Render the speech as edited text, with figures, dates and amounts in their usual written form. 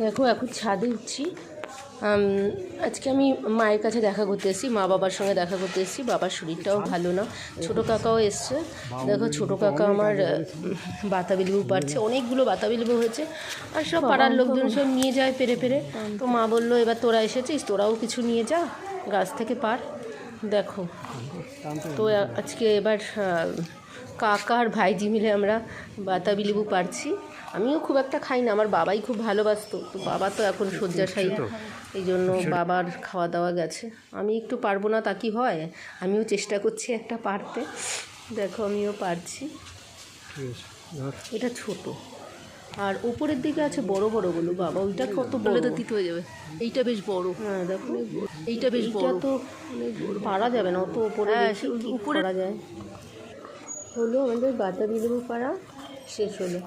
দেখো এখন ছাদে উঠছি। আজকে আমি মায়ের কাছে দেখা করতে এসেছি, মা বাবার সঙ্গে দেখা করতে এসেছি। বাবার শরীরটাও ভালো না। ছোটো কাকাও এসছে। দেখো ছোটো কাকা আমার বাতাবি লেবু পাড়ছে, অনেকগুলো বাতাবি লেবু হয়েছে, আর সব পাড়ার লোকজন সব নিয়ে যায় পেরে পেরে। তো মা বললো এবার তোরা এসেছিস, তোরাও কিছু নিয়ে যা, গাছ থেকে পার। দেখো তো আজকে এবার কাকা আর ভাইজি মিলে আমরা বাতাবি লেবু পাড়ছি। আমিও খুব একটা খাই না, আমার বাবাই খুব ভালোবাসতো। তো বাবা তো এখন শয্যাশায়ী, এই জন্য বাবার খাওয়া দাওয়া গেছে। আমি একটু পারবো না তা কি হয়, আমিও চেষ্টা করছি একটা পারতে। দেখো আমিও পারছি। এটা ছোট, আর উপরের দিকে আছে বড় বড়গুলো। বাবা ওইটা কত বড়, তো তিত হয়ে যাবে। এইটা বেশ বড়। হ্যাঁ দেখো এইটা বেশ বড়, তো পারা যাবে না অত উপরে, উপরে পারা যায়। হলো আমাদের বাতাবি লেবু পাড়া শেষ হলো।